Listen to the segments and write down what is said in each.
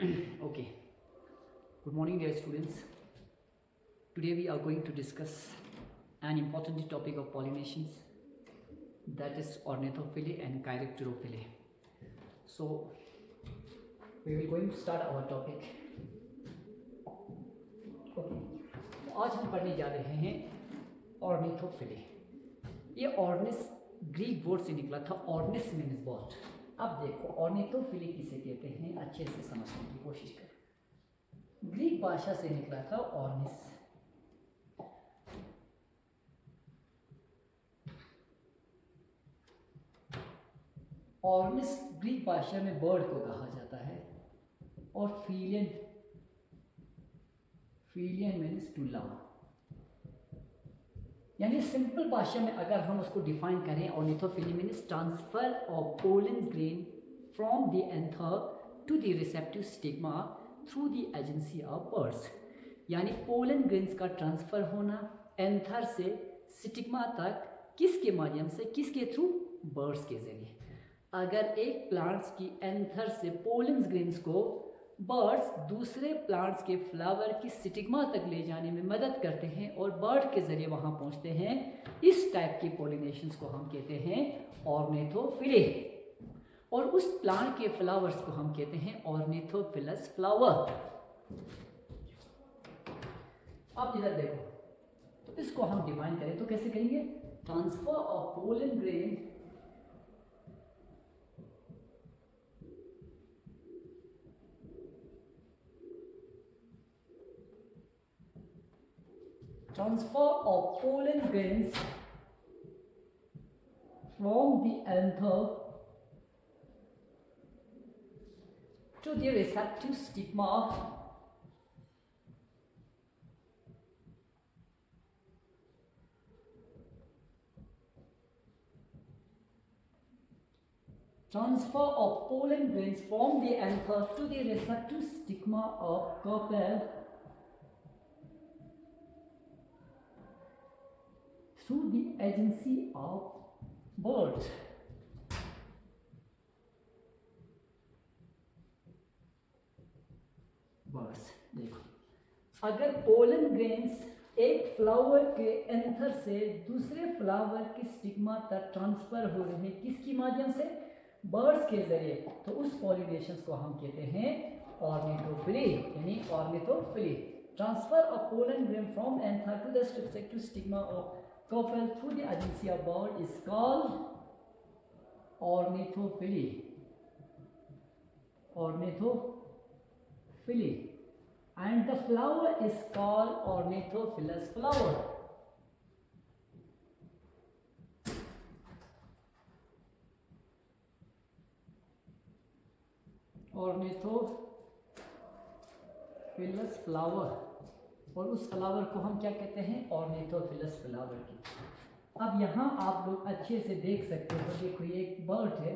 Okay, good morning, dear students. Today we are going to discuss an important topic of pollinations, that is ornithophily and chiropterophily. So we will going to start our topic. Okay, आज हम पढ़ने जा रहे हैं ornithophily. ये ऑर्निस Greek word से निकला था. ऑर्निस मीन्स बर्ड. अब देखो ऑर्निथोफिली किसे कहते हैं, अच्छे से समझने की कोशिश करो. ग्रीक भाषा से निकला था ऑर्निस. ऑर्निस ग्रीक भाषा में बर्ड को कहा जाता है और फीलियन मीन्स टू लव. यानी सिंपल भाषा में अगर हम उसको डिफाइन करें, ornithophily means transfer of pollen grain from the anther to the receptive stigma through the agency of birds. यानी पोलन ग्रेन्स का ट्रांसफर होना एंथर से स्टिग्मा तक किसके माध्यम से, किसके थ्रू, बर्ड्स के जरिए. अगर एक प्लांट्स की एंथर से पोलन ग्रेन्स को बर्ड्स दूसरे प्लांट्स के फ्लावर की स्टिग्मा तक ले जाने में मदद करते हैं और बर्ड के जरिए वहां पहुंचते हैं, इस टाइप की पॉलिनेशंस को हम कहते हैं ऑर्निथोफिली. और उस प्लांट के फ्लावर्स को हम कहते हैं ऑर्निथोफिलस फ्लावर. अब इधर देखो, तो इसको हम डिफाइन करें तो कैसे करेंगे. Transfer of pollen grain grains from the anther to the receptive stigma of carpel through the agency of birds. देखो, अगर पोलन ग्रेन्स एक फ्लावर के एंथर से दूसरे फ्लावर की स्टिग्मा तक ट्रांसफर हो रहे हैं, किसकी माध्यम से, बर्ड्स के जरिए, तो उस पॉलिनेशंस को हम कहते हैं ऑर्निथोफिली. यानी ornithophily, transfer of pollen grain from anther to the receptive stigma of carpel through the agency of bird is called ornithophily. And the flower is called ornithophilous flower. Ornithophilous flower. और उस flower को हम क्या कहते हैं, ऑर्निथोफिलस flower की. अब यहाँ आप लोग अच्छे से देख सकते हो. देखो ये एक बर्ड है,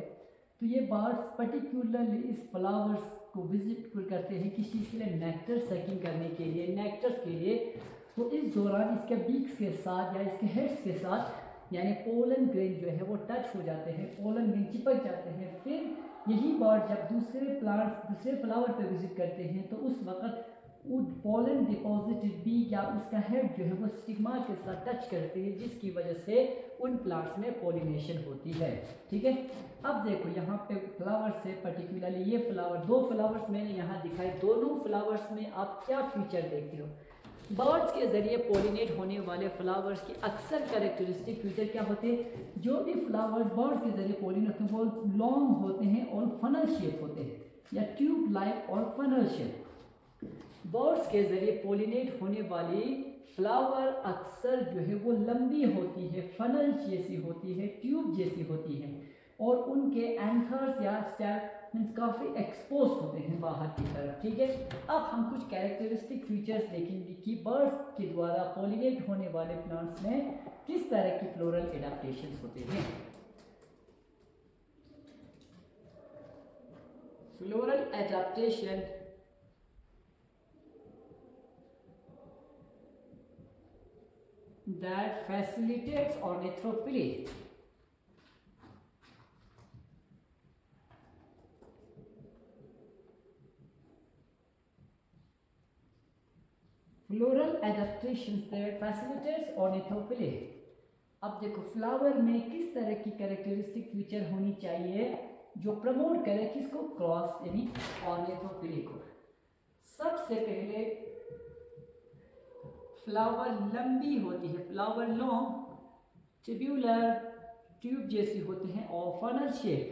तो ये बर्ड्स पर्टिकुलरली इस फ्लावर्स को विजिट करते हैं किस चीज़ के लिए, नेक्टर सकिंग करने के लिए, नेक्टर्स के लिए. तो इस दौरान इसके बीक्स के साथ या इसके हेड्स के साथ यानी पोलन ग्रेन जो है वो टच हो जाते हैं, पोलन ग्रेन चिपक जाते हैं. फिर यही बर्ड जब दूसरे फ्लावर पर विजिट करते हैं तो उस वक्त पोलन डिपॉजिटेड बी या उसका हेड जो है वो स्टिग्मा के साथ टच करते हैं, जिसकी वजह से उन प्लांट्स में पॉलिनेशन होती है. ठीक है. अब देखो यहाँ पे फ्लावर से पर्टिकुलरली ये फ्लावर, दो फ्लावर्स मैंने यहाँ दिखाए. दोनों फ्लावर्स में आप क्या फीचर देखते हो, बर्ड्स के जरिए पॉलिनेट होने वाले फ्लावर्स की अक्सर कैरेक्टरिस्टिक फीचर क्या होते हैं, जो भी फ्लावर्स बर्ड्स के जरिए पॉलिनेट होते हैं वो लॉन्ग होते हैं और फनल शेप होते हैं या ट्यूब लाइक और फनल शेप. बर्ड्स के जरिए पोलिनेट होने वाली फ्लावर अक्सर जो है वो लंबी होती है, फनल जैसी होती है, ट्यूब जैसी होती है, और उनके एंथर्स या स्टेम मीन्स काफ़ी एक्सपोज होते हैं बाहर की तरफ. ठीक है. अब हम कुछ कैरेक्टरिस्टिक फीचर्स देखेंगे कि बर्ड्स के द्वारा पोलिनेट होने वाले प्लांट्स में किस तरह की फ्लोरल एडाप्टेशंस होते हैं. Floral adaptation that facilitates ornithophily. Floral adaptations that facilitates ornithophily. अब देखो फ्लावर में किस तरह की कैरेक्टरिस्टिक फीचर होनी चाहिए जो प्रमोट करे किसको, क्रॉस यानी ऑर्निथोफिली को। सबसे पहले फ्लावर लंबी होती है, फ्लावर लॉन्ग ट्यूबुलर ट्यूब जैसी होते हैं और फनल शेप,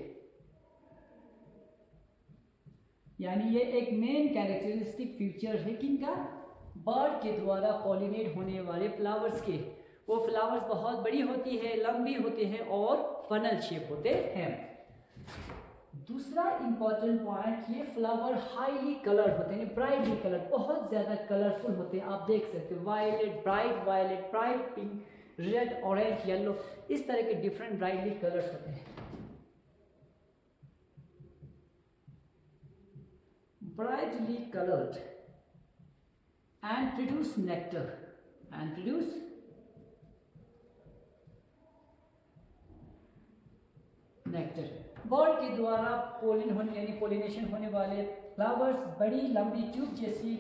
यानी ये एक मेन कैरेक्टरिस्टिक फीचर है किनका, बर्ड के द्वारा पॉलिनेट होने वाले फ्लावर्स के। वो फ्लावर्स बहुत बड़ी होती है, लंबी होती है और फनल शेप होते हैं। दूसरा इंपॉर्टेंट पॉइंट, ये फ्लावर हाईली कलर्ड होते हैं, ब्राइटली कलर्ड, बहुत ज़्यादा कलरफुल होते हैं। आप देख सकते हो violet, bright pink, red, orange, yellow, इस तरह के डिफरेंट ब्राइटली कलर्स होते हैं। Brightly coloured and produce nectar, bird के द्वारा पॉलिनेशन होने वाले फ्लावर्स बड़ी लंबी ट्यूब जैसी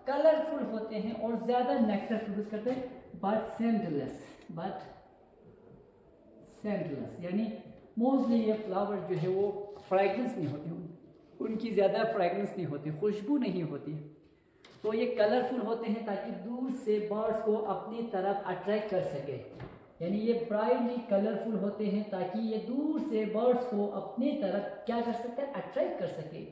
कलरफुल होते हैं और ज़्यादा नेक्टर प्रोड्यूस करते हैं, बट सेंटलेस, यानी मोस्टली ये फ्लावर जो है वो फ्रेगनेंस नहीं होते, उनकी ज़्यादा फ्रेगनेंस नहीं होती, खुशबू नहीं होती। तो ये कलरफुल होते हैं ताकि दूर से बर्ड्स को अपनी तरफ अट्रैक्ट कर सके, यानी ये ब्राइटली कलरफुल होते हैं ताकि ये दूर से बर्ड्स को अपनी तरफ क्या कर सकते हैं, अट्रैक्ट कर सके।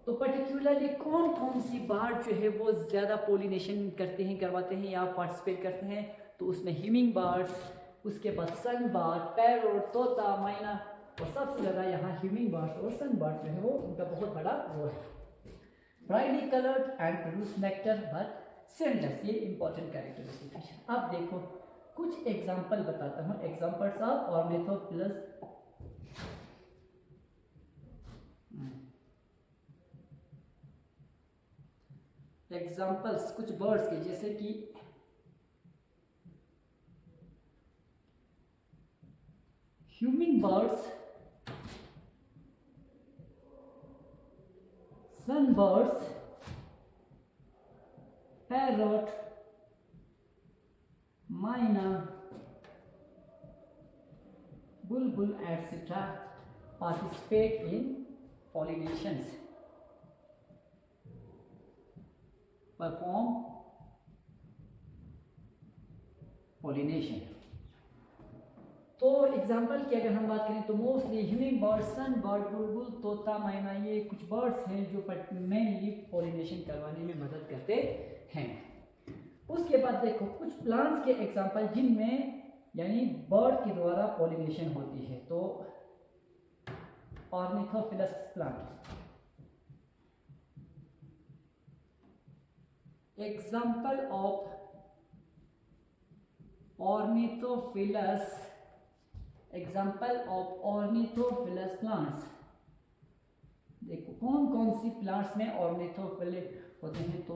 तो पर्टिकुलरली कौन कौन सी बर्ड जो है वो ज़्यादा पॉलिनेशन करवाते हैं या पार्टिसिपेट करते हैं, तो उसमें हिमिंग बर्ड्स, उसके बाद सन बर्ड, पैरोट, तोता, मैना, और सबसे ज़्यादा यहाँ हिमिंग बर्ड्स और सन बर्ड जो है वो उनका बहुत बड़ा रोल है। Brightly coloured and produce nectar but scentless, ये इंपॉर्टेंट कैरेक्टरिस्टिक है। अब देखो कुछ एग्जाम्पल बताता हूँ, एग्जाम्पल्स ऑफ ऑर्निथोफिलस। एग्जाम्पल्स कुछ बर्ड्स के, जैसे कि humming birds, sunbirds, parrot, myna, bulbul, etc. participate in pollinations, perform pollination। तो एग्जाम्पल की अगर हम बात करें तो मोस्टली ह्यूमिंग बर्ड, सन बर्ड, बुलबुल, तोता, मैना, ये कुछ बर्ड्स हैं जो मेनली पॉलिनेशन करवाने में मदद करते हैं। उसके बाद देखो कुछ प्लांट्स के एग्जाम्पल जिनमें यानी बर्ड के द्वारा पॉलिनेशन होती है। तो ornithophilous plant, example of ornithophilous, example of ornithophilous plants. देखो कौन कौन सी प्लांट्स में ऑर्निथोफिलस होते हैं, तो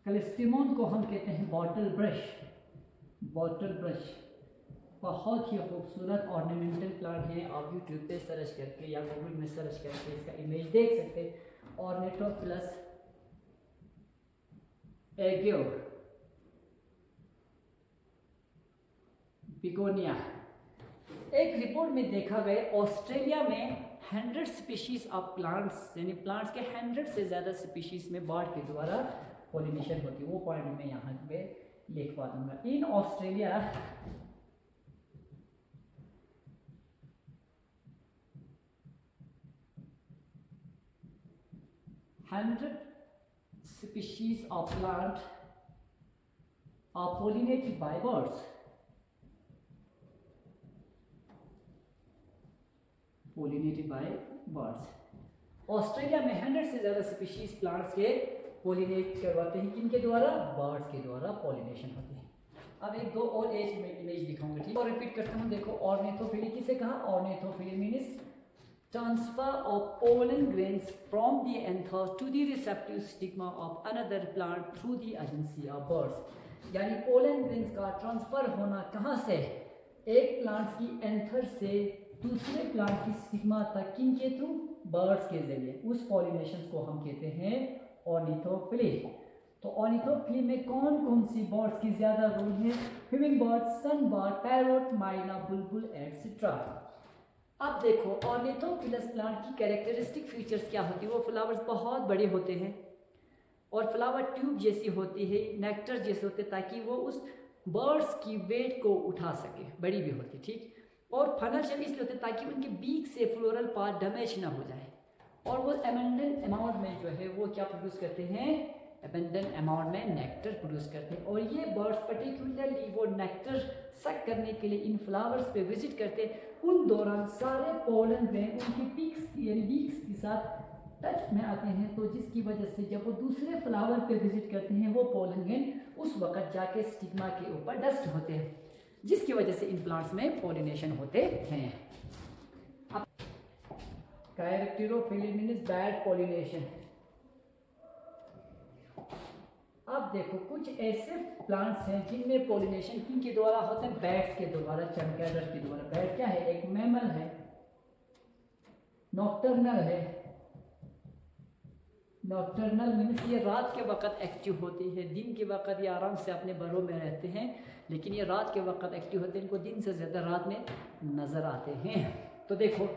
क्लिस्टिमोन को हम कहते हैं बॉटल ब्रश, बहुत ही खूबसूरत ऑर्नामेंटल प्लांट है। आप यूट्यूब पे सर्च करके या गूगल में सर्च करके इसका इमेज देख सकते हैं। ऑर्निथोफिलस एग्योर, बिगोनिया। एक रिपोर्ट में देखा गया ऑस्ट्रेलिया में 100 स्पीशीज ऑफ प्लांट्स, यानी प्लांट्स के 100 से ज़्यादा स्पीशीज में बर्ड के द्वारा पॉलिनेशन होती है। वो पॉइंट मैं यहाँ पे लिखवा दूंगा। In Australia 100 species of plant are pollinated by birds. Australia में 100 से ज़्यादा स्पीशीज प्लांट्स के पॉलिनेट करवाते हैं, किनके द्वारा, बर्ड्स के द्वारा पॉलिनेशन होते हैं। अब एक दो और इमेज दिखाऊंगा, ठीक है, और रिपीट करता हूँ। देखो ऑर्निथोफिली किसे कहा, ornithophily means transfer of pollen grains from the anther to the receptive stigma of another plant through the agency of birds। यानी पोलन ग्रेन्स का ट्रांसफर होना कहाँ से, एक प्लांट की एंथर से दूसरे प्लांट की स्टिग्मा तक किन के थ्रू, बर्ड्स के जरिए, उस पॉलिनेशन को हम कहते हैं ऑर्निथोफिली। तो ऑर्निथोफिली में कौन कौन सी बर्ड्स की ज्यादा रोल है, ह्यूमिंग बर्ड, सन बर्ड, पैरोट, माइना, बुलबुल एटसेट्रा। अब देखो ऑर्निथोफिलस प्लांट की कैरेक्टरिस्टिक फीचर्स क्या होती है, वो फ्लावर्स बहुत बड़े होते हैं और फ्लावर ट्यूब जैसी होती है, नेक्टर जैसे होते, ताकि वो उस बर्ड्स की वेट को उठा सके, बड़ी भी होती, ठीक। और फनल शेप इसलिए होते ताकि उनके बीक से फ्लोरल पार्ट डैमेज ना हो जाए, और वो अबंडेंट अमाउंट में जो है वो क्या प्रोड्यूस करते हैं, अबंडेंट अमाउंट में नेक्टर प्रोड्यूस करते हैं। और ये बर्ड्स पर्टिकुलरली वो नेक्टर सक करने के लिए इन फ्लावर्स पे विजिट करते हैं, उन दौरान सारे पोलन ग्रेन उनकी पीक्स यानी बीक्स के साथ टच में आते हैं, तो जिसकी वजह से जब वो दूसरे फ्लावर पे विजिट करते हैं वो पोलन ग्रेन उस वक्त जाके स्टिग्मा के ऊपर डस्ट होते हैं, जिसकी वजह से इन प्लांट्स में पॉलिनेशन होते हैं। कैरेक्टरोफिली मीन्स बैड पॉलिनेशन। अब देखो कुछ ऐसे प्लांट्स हैं जिनमें पॉलिनेशन किनके द्वारा होते हैं, बैट्स के द्वारा, चमगादड़ के द्वारा। बैट क्या है, एक मैमल है, नॉक्टर्नल है। नॉक्टर्नल मीन्स ये रात के वक्त एक्टिव होती है, दिन के वक्त ये आराम से अपने बरों में रहते हैं, लेकिन ये रात के वक्त एक्टिव होते हैं, इनको दिन से ज़्यादा रात में नज़र आते हैं। तो देखो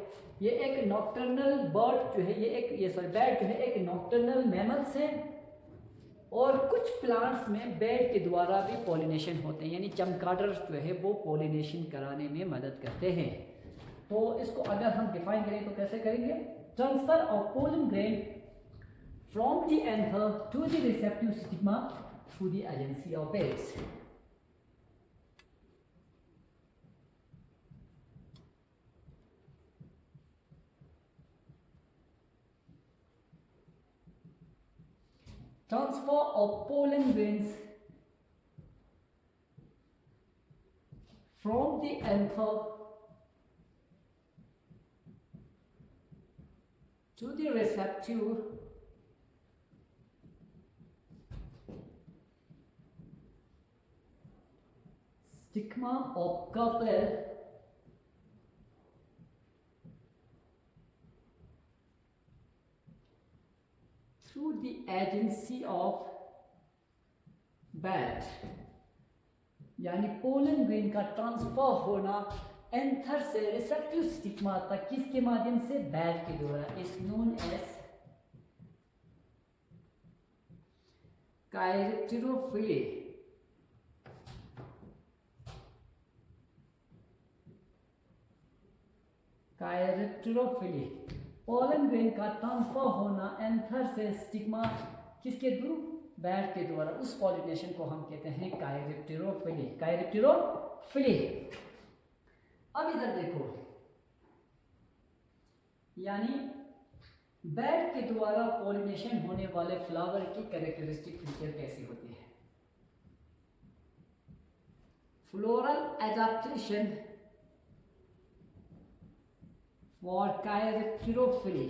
ये एक नॉक्टर्नल बर्ड जो है, ये बैट जो है एक नॉक्टर्नल मैमल्स है, और कुछ प्लांट्स में बैट के द्वारा भी पॉलिनेशन होते हैं, यानी चमगादड़ जो है वो पॉलिनेशन कराने में मदद करते हैं। तो इसको अगर हम डिफाइन करें तो कैसे करेंगे, transfer of pollen grain from the anther to the receptive stigma through the agency of bats. Transfer of pollen grains from the anther to the receptive stigma of carpel through the agency of bat, यानी pollen grain का transfer होना anther से receptive stigma तक किसके माध्यम से, bat के द्वारा, is known as chiropterophily. Chiropterophily, pollen grain का ट्रांसफर होना एंथर से स्टिग्मा किसके थ्रू, बैट के द्वारा, उस पॉलिनेशन को हम कहते हैं कैरेक्टरोफिली। कैरेक्टरोफिली। अब इधर देखो, यानी बैट के द्वारा पॉलिनेशन होने वाले फ्लावर की कैरेक्टरिस्टिक फीचर कैसी होती है, floral adaptation for chiropterophily.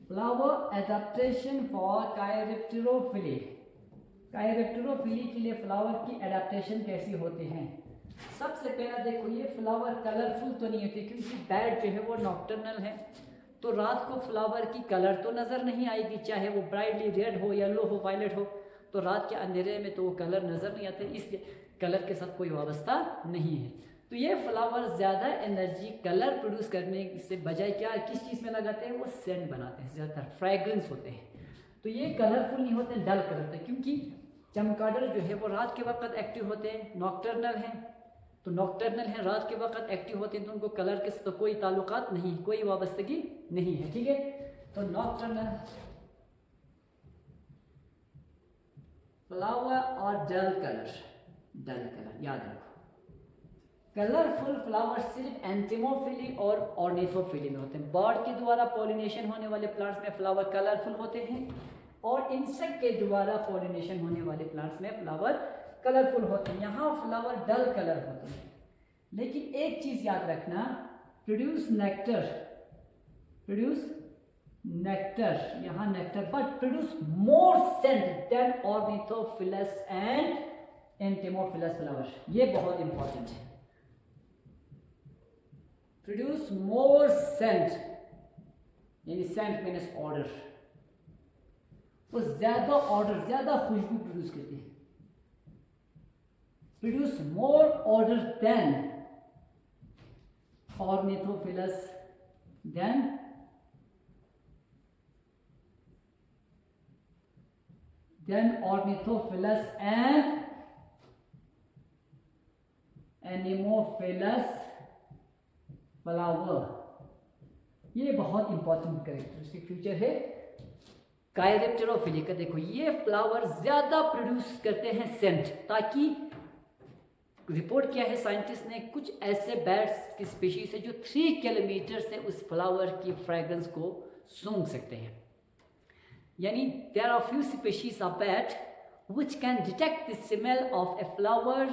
Flower adaptation for chiropterophily. Chiropterophily के लिए फ्लावर की एडेप्टेशन कैसी होती है, सबसे पहला देखो ये फ्लावर कलरफुल तो नहीं होती, क्योंकि बैट जो है वो नॉक्टर्नल है, तो रात को फ्लावर की कलर तो नज़र नहीं आएगी, चाहे वो ब्राइटली रेड हो, येलो हो, वायलेट हो, तो रात के अंधेरे में तो वो कलर नज़र नहीं आते, इसलिए कलर के साथ कोई वाबस्ता नहीं है। तो ये फ्लावर ज़्यादा एनर्जी कलर प्रोड्यूस करने से बजाय क्या किस चीज़ में लगाते हैं, वो सेंट बनाते हैं, ज़्यादातर फ्रेग्रेंस होते हैं। तो ये कलरफुल नहीं होते, डल कलर होते हैं, क्योंकि चमगादड़ जो है वो रात के वक्त एक्टिव होते हैं, नॉक्टर्नल हैं, तो नॉक्टर्नल हैं, रात के वक्त एक्टिव होते हैं, तो उनको कलर के साथ तो कोई ताल्लुकात नहीं, कोई वाबस्तगी नहीं है, ठीक है। तो नॉक्टर्नल फ्लावर और डल कलर, डल कलर याद रखो। कलरफुल फ्लावर सिर्फ एंटिमोफिली और ऑर्निथोफिली में होते हैं। बर्ड के द्वारा पॉलिनेशन होने वाले प्लांट्स में फ्लावर कलरफुल होते हैं, और इंसेक्ट के द्वारा पॉलिनेशन होने वाले प्लांट्स में फ्लावर कलरफुल होते हैं। यहाँ फ्लावर डल कलर होते हैं, लेकिन एक चीज याद रखना, प्रोड्यूस नेक्टर, यहाँ nectar, but produce more scent than ornithophilous and entomophilous flower, ये बहुत इंपॉर्टेंट है। प्रोड्यूस मोर सेंट, यानी सेंट मीन्स ऑर्डर, वो ज्यादा ऑर्डर, ज्यादा खुशबू प्रोड्यूस करती है। Produce more odour than ornithophilous, than ornithophilus and anemophilus flower। ये बहुत इंपॉर्टेंट कैरेक्टरिस्टिक फीचर है कायरेप्टेरोफिली का। देखो ये फ्लावर ज्यादा प्रोड्यूस करते हैं सेंट, ताकि रिपोर्ट किया है साइंटिस्ट ने, कुछ ऐसे बैट्स की स्पीशीज है जो 3 किलोमीटर से उस फ्लावर की फ्रेग्रेंस को सूंघ सकते हैं। यानी there are few species of bat which can detect the smell of a flower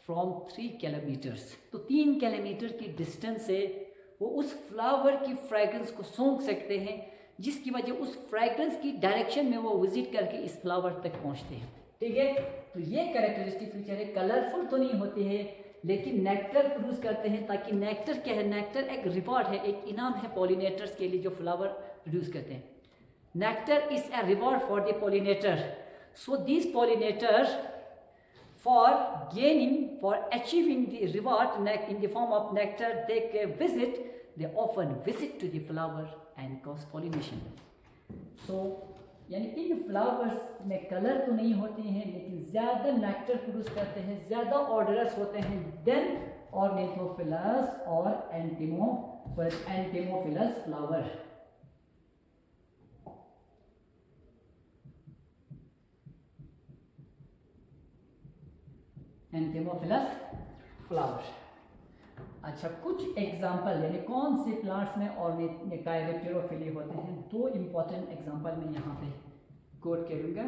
from 3 kilometers। तो 3 किलोमीटर की डिस्टेंस से वो उस फ्लावर की फ्रेग्रेंस को सूंघ सकते हैं, जिसकी वजह उस फ्रेग्रेंस की डायरेक्शन में वो विजिट करके इस फ्लावर तक पहुंचते हैं। ठीक है, तो ये कैरेक्टरिस्टिक फीचर है। कलरफुल तो नहीं होते हैं, लेकिन नेक्टर प्रोड्यूस करते हैं, ताकि नेक्टर क्या है, नेक्टर एक रिवॉर्ड है, एक इनाम है पॉलिनेटर्स के लिए जो फ्लावर प्रोड्यूस करते हैं। Nectar is a reward for the pollinator. So these pollinators, for gaining, for achieving the reward in the form of nectar, they often visit to the flower and cause pollination. So यानी इन flowers में colour तो नहीं होते हैं, लेकिन ज़्यादा nectar produce करते हैं, ज़्यादा ऑर्डरस होते हैं देन ऑर्निथोफिलस और एंटेमोफिलस फ्लावर। Entomophilous flower. अच्छा, कुछ एग्जाम्पल यानी कौन से प्लांट्स में और कायरेप्टेरोफिली होते हैं, 2 इंपॉर्टेंट एग्जाम्पल मैं यहाँ पे कोट करूँगा।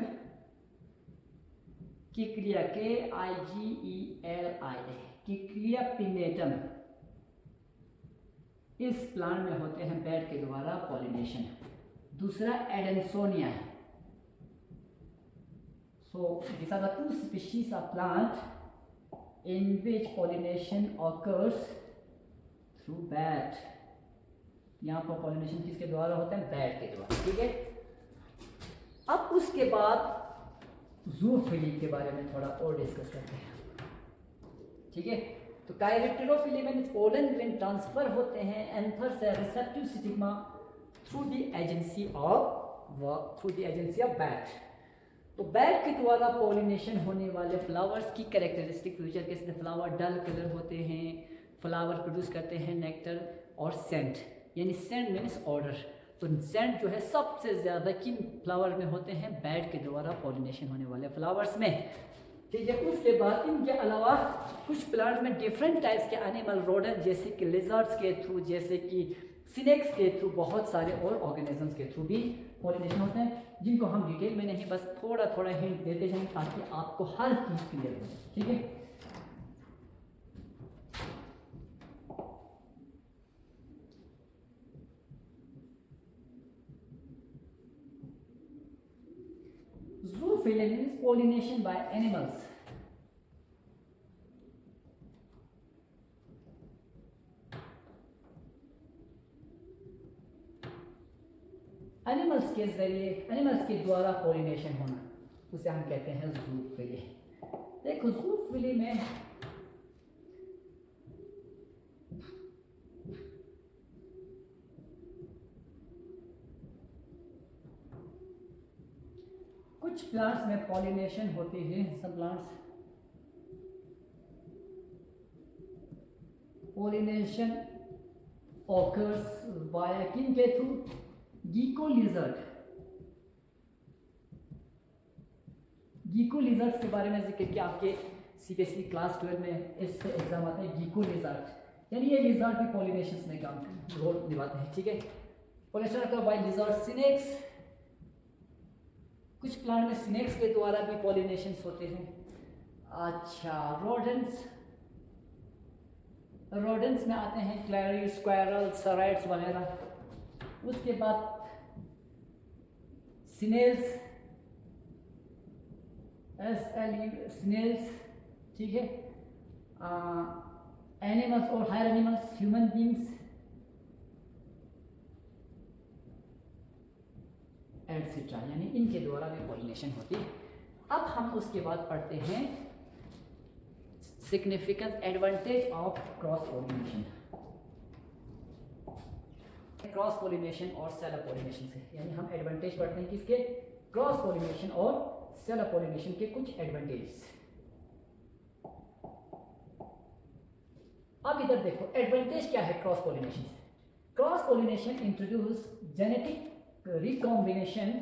किक्लिया, KIGELIA, किक्लिया पिनेटम, इस प्लांट में होते हैं बैट के द्वारा पॉलिनेशन। दूसरा एडेंसोनिया है। सो these are the 2 species of plant in which pollination occurs through bat। यहाँ पर पॉलिनेशन किसके द्वारा होता है, बैट के द्वारा। ठीक है, अब उसके बाद जूफिली के बारे में थोड़ा और डिस्कस करते हैं। ठीक है, तो कायरेप्टेरोफिली में पोलन ग्रेन ट्रांसफर होते हैं एंथर से receptive stigma through the agency of bat. तो बैट के द्वारा पॉलिनेशन होने वाले फ्लावर्स की कैरेक्टरिस्टिक फीचर कैसे, फ्लावर डल कलर होते हैं, फ्लावर प्रोड्यूस करते हैं नेक्टर और सेंट, यानी सेंट मीन्स ऑर्डर। तो सेंट जो है सबसे ज़्यादा किन फ्लावर में होते हैं, बैट के द्वारा पॉलिनेशन होने वाले फ्लावर्स में। ठीक है, उसके बाद इनके अलावा कुछ प्लांट्स में डिफरेंट टाइप्स के एनिमल रोडेंट जैसे कि लिजर्ड्स के थ्रू, जैसे कि स्नेक्स के थ्रू, बहुत सारे और ऑर्गेनिजम्स के थ्रू भी पॉलिनेशन होते हैं, जिनको हम डिटेल में नहीं, बस थोड़ा थोड़ा हिंट देते जाएंगे ताकि आपको हर चीज़ क्लियर हो जाए। ठीक है, zoophily means pollination by animals। Animals के जरिए, एनिमल्स के द्वारा पॉलिनेशन होना, उसे हम कहते हैं जूफिली। देखो जूफिली में कुछ प्लांट्स में पॉलिनेशन होती है। सब प्लांट्स पॉलिनेशन ऑकर्स बाय किन के थ्रू, गीको लिजर्ड। गीको लिजर्ड्स के बारे में जिक्र किया आपके CBSE क्लास 12 में, इससे एग्जाम आता है गीको लिजर्ड, यानी ये लिजर्ड भी पॉलिनेशन में काम रोल निभाते हैं। ठीक है, पॉलिनेशन का बाय लिजर्ड। स्नेक्स, कुछ प्लांट में स्नेक्स के द्वारा भी पॉलिनेशन होते हैं। अच्छा, रोडेंट्स, रोडेंट्स में आते हैं क्लैरी, स्क्वायरल, सराइट्स वगैरह। उसके बाद स्नेल्स, स्नेल्स, ठीक है, एनिमल्स और higher animals, human beings et cetera, यानी इनके द्वारा भी पॉलिनेशन होती है। अब हम उसके बाद पढ़ते हैं significance advantage of cross pollination. Cross pollination और सेलर पॉलिनेशन से, यानी हम एडवांटेज पढ़ते हैं किसके, क्रॉस पॉलिनेशन और सेलर पॉलिनेशन के कुछ एडवांटेज। अब इधर देखो एडवांटेज क्या है क्रॉस पॉलिनेशन से। Cross pollination introduce genetic recombination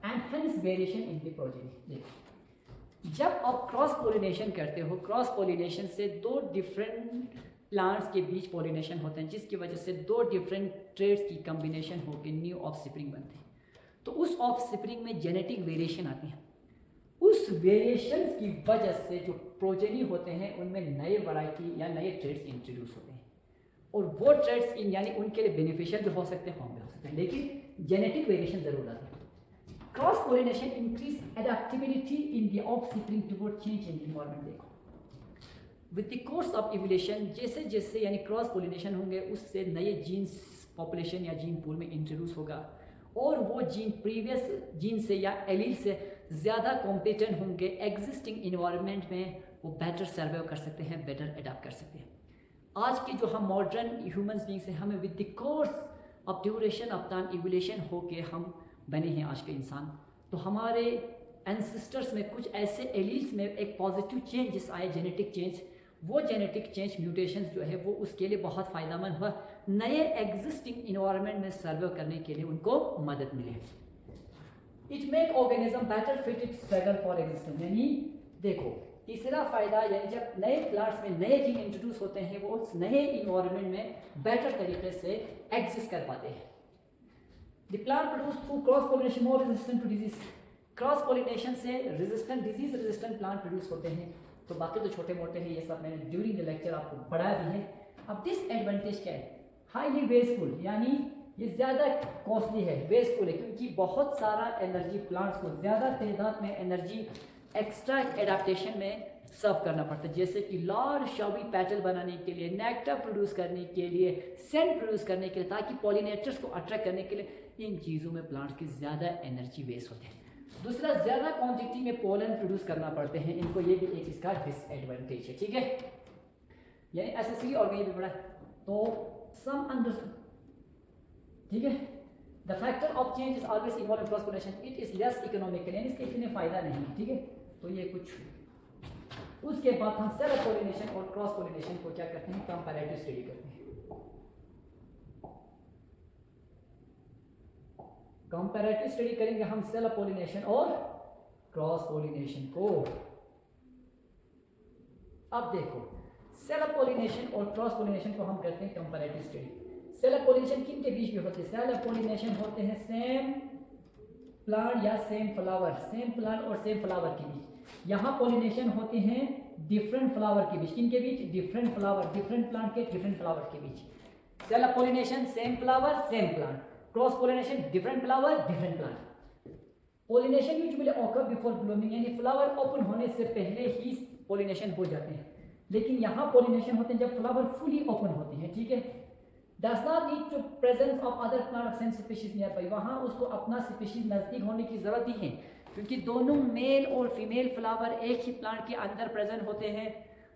and hence variation in the progeny. देखो जब आप क्रॉस पॉलिनेशन करते हो, क्रॉस पॉलिनेशन से दो डिफरेंट प्लांट्स के बीच पॉलिनेशन होते हैं, जिसकी वजह से दो डिफरेंट ट्रेड्स की कॉम्बिनेशन होकर न्यू ऑफस्प्रिंग बनते हैं। तो उस ऑफस्प्रिंग में जेनेटिक वेरिएशन आती है, उस वेरिएशंस की वजह से जो प्रोजेनी होते हैं उनमें नए वैरायटी या नए ट्रेड्स इंट्रोड्यूस होते हैं, और वो ट्रेड्स यानी उनके लिए बेनिफिशियल भी हो सकते हैं, हार्म भी हो सकते हैं, लेकिन जेनेटिक वेरिएशन जरूर आती है। Cross pollination increase adaptability in the offspring toward change in environment. देखो with the course of evolution, जैसे जैसे यानी क्रॉस पॉलिनेशन होंगे उससे नए जीन्स पॉपुलेशन या जीन पूल में इंट्रोड्यूस होगा, और वो जीन प्रीवियस जीन से या एलील से ज़्यादा कॉम्पिटेंट होंगे, एग्जिस्टिंग इन्वायरमेंट में वो बेटर सर्वाइव कर सकते हैं, बेटर अडाप्ट कर सकते हैं। आज की जो हम मॉडर्न ह्यूमंस बींग्स हैं, हमें with the course of duration of time evolution होके हम बने हैं आज के इंसान। तो हमारे एंसेस्टर्स में कुछ ऐसे एलील्स में एक पॉजिटिव चेंजेस आए, जेनेटिक चेंज, वो जेनेटिक चेंज म्यूटेशंस जो है वो उसके लिए बहुत फ़ायदेमंद हुआ, नए एग्जिस्टिंग इन्वायरमेंट में सर्वाइव करने के लिए उनको मदद मिले। It make organism better fitted struggle for existence, यानी देखो तीसरा फायदा, यानी जब नए प्लांट्स में नए जीन इंट्रोड्यूस होते हैं वो उस नए इन्वायरमेंट में बेटर तरीके से एग्जिस्ट कर पाते हैं। The plant produce through cross pollination more resistant to disease, cross pollination से resistant disease resistant plant produce होते हैं। तो बाकी तो छोटे मोटे हैं, ये सब मैंने ड्यूरिंग द लेक्चर आपको पढ़ाया भी है। अब डिसएडवांटेज क्या है, हाईली वेस्टफुल, यानी ये ज़्यादा कॉस्टली है, वेस्टफुल है, क्योंकि बहुत सारा एनर्जी प्लांट्स को ज़्यादा तादाद में एनर्जी एक्स्ट्रा एडाप्टेशन में सर्व करना पड़ता है, जैसे कि लार्ज शॉवी पेटल बनाने के लिए, नेक्टर प्रोड्यूस करने के लिए, सेंट प्रोड्यूस करने के लिए, ताकि पॉलिनेटर्स को अट्रैक्ट करने के लिए इन चीज़ों में प्लांट्स की ज़्यादा एनर्जी वेस्ट होती है। दूसरा, ज़्यादा क्वांटिटी में पोलन प्रोड्यूस करना पड़ते हैं इनको, ये भी एक इसका डिसएडवांटेज है, ठीक है। यानी एसेसरी और ये भी बड़ा, तो सम अंडरस्टूड, ठीक है। The factor of change is always involve in cross pollination, it is less economical, यानी इसके इतने फायदा नहीं है, ठीक है। तो ये कुछ उसके बाद हम सेल्फ पॉलिनेशन और क्रॉस पॉलिनेशन को क्या करते हैं, कंपैरेटिव स्टडी करते हैं। कंपैरेटिव स्टडी करेंगे हम सेल्फ पॉलिनेशन और क्रॉस पॉलिनेशन को। अब देखो सेल्फ पॉलिनेशन और क्रॉस पॉलिनेशन को हम करते हैं कंपैरेटिव स्टडी। सेल्फ पॉलिनेशन किन के बीच में होते हैं, सेल्फ पॉलिनेशन होते हैं सेम प्लांट या सेम फ्लावर, सेम प्लांट और सेम फ्लावर के बीच। यहाँ पॉलिनेशन होते हैं डिफरेंट फ्लावर के बीच, किन के बीच, डिफरेंट फ्लावर, डिफरेंट प्लांट के डिफरेंट फ्लावर के बीच। Self pollination same flower same plant, cross pollination different flower different plant. Pollination usually occur before blooming, यानी फ्लावर ओपन होने से पहले ही पॉलिनेशन हो जाते हैं, लेकिन यहाँ पॉलिनेशन होते हैं जब फ्लावर फुली ओपन होते हैं, ठीक है। Does not need to presence of other plant of same species nearby, वहाँ उसको अपना स्पीशीज नज़दीक होने की ज़रूरत ही है, क्योंकि दोनों मेल और फीमेल फ्लावर एक ही प्लांट के अंदर प्रेजेंट होते हैं।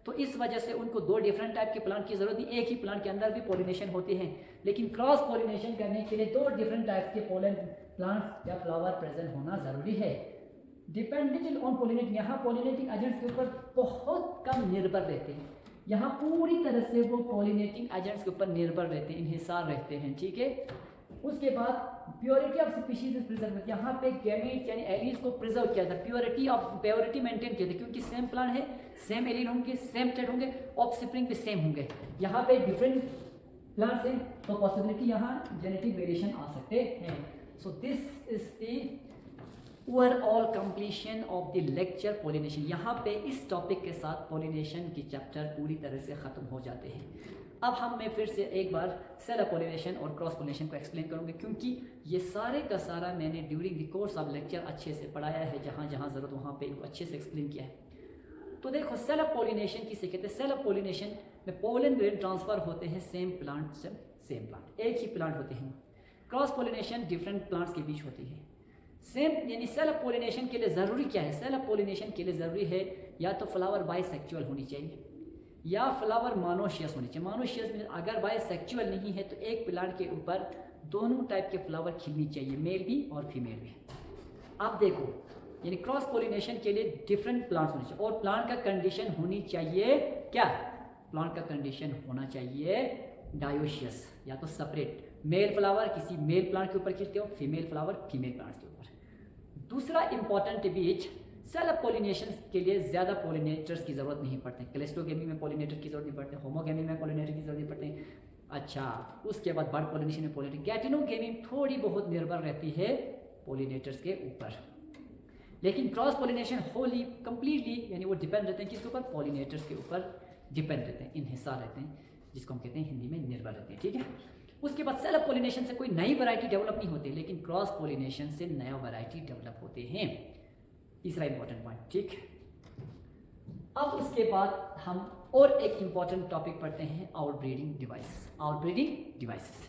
तो इस वजह से उनको दो डिफरेंट टाइप के प्लांट की जरूरत नहीं, एक ही प्लांट के अंदर भी पॉलिनेशन होते हैं। लेकिन क्रॉस पॉलिनेशन करने के लिए दो डिफरेंट टाइप्स के पोलन प्लांट्स या फ्लावर प्रेजेंट होना जरूरी है। डिपेंडेंट ऑन पॉलिनेटिंग, यहाँ पॉलिनेटिंग एजेंट्स के ऊपर बहुत कम निर्भर रहते हैं, यहाँ पूरी तरह से वो पॉलिनेटिंग एजेंट्स के ऊपर निर्भर रहते हैं, इन्हिसार रहते हैं, ठीक है। उसके बाद purity of species is preserve, यहाँ पे गैमीट्स यानी एलीज को प्रिजर्व किया था, प्योरिटी मेंटेन किया था, क्योंकि सेम प्लांट है, सेम एलील होंगे, सेम ट्रेड होंगे, ऑफस्प्रिंग भी सेम होंगे। यहाँ पे डिफरेंट प्लांट्स हैं तो पॉसिबिलिटी यहाँ जेनेटिक वेरिएशन आ सकते हैं। So this is the overall completion of the lecture pollination. यहाँ पे इस टॉपिक के साथ पॉलिनेशन की चैप्टर पूरी तरह से ख़त्म हो जाते हैं। अब मैं फिर से एक बार सेल्फ पॉलिनेशन और क्रॉस पॉलिनेशन को एक्सप्लेन करूँगी, क्योंकि ये सारे का सारा मैंने during the course of lecture अच्छे से पढ़ाया है, जहाँ जहाँ ज़रूरत वहाँ पे इनको अच्छे से एक्सप्लेन किया है। तो देखो सेल्फ पॉलिनेशन किसे कहते हैं? सेल्फ पॉलिनेशन में पोलन ग्रेन ट्रांसफर होते हैं सेम प्लांट से सेम प्लांट, एक ही प्लांट होते हैं। क्रॉस पॉलिनेशन डिफरेंट प्लांट्स के बीच होती है। सेम यानी सेल्फ पॉलिनेशन के लिए ज़रूरी क्या है? सेल्फ पॉलिनेशन के लिए ज़रूरी है या तो फ्लावर बाइसेक्चुअल होनी चाहिए या फ्लावर मोनोशियस होनी चाहिए। मोनोशियस में अगर बाइसेक्चुअल नहीं है तो एक प्लांट के ऊपर दोनों टाइप के फ्लावर खिलनी चाहिए, मेल भी और फीमेल भी। अब देखो यानी क्रॉस पॉलिनेशन के लिए डिफरेंट प्लांट्स होने चाहिए और प्लांट का कंडीशन होनी चाहिए क्या? प्लांट का कंडीशन होना चाहिए डायोशियस या तो सेपरेट, मेल फ्लावर किसी मेल प्लांट के ऊपर खिलते हो, फीमेल फ्लावर फीमेल प्लांट्स के ऊपर। दूसरा इंपॉर्टेंट बीच सेल्फ पॉलिनेशन के लिए ज़्यादा पॉलिनेटर्स की ज़रूरत नहीं पड़ती। क्लेस्टोगेमी में पॉलिनेटर की जरूरत नहीं पड़ती, होमोगेमी में पॉलिनेटर की जरूरत नहीं पड़ती। अच्छा, उसके बाद बर्ड पॉलिनेशन में पॉलिनेटर, गैटिनोगेमी थोड़ी बहुत निर्भर रहती है पॉलिनेटर्स के ऊपर, लेकिन क्रॉस पॉलिनेशन होली कंप्लीटली यानी वो डिपेंड रहते हैं किसके ऊपर? पॉलिनेटर्स के ऊपर डिपेंड रहते हैं, इन्हिसार रहते हैं, जिसको हम कहते हैं हिंदी में निर्भर रहते हैं। ठीक है, उसके बाद सेल्फ पॉलिनेशन से कोई नई वैरायटी डेवलप नहीं होती, लेकिन क्रॉस पॉलिनेशन से नया वैरायटी डेवलप होते हैं। तीसरा इंपॉर्टेंट पॉइंट। ठीक, अब उसके बाद हम और एक इंपॉर्टेंट टॉपिक पढ़ते हैं, आउटब्रीडिंग डिवाइसेस। Outbreeding devices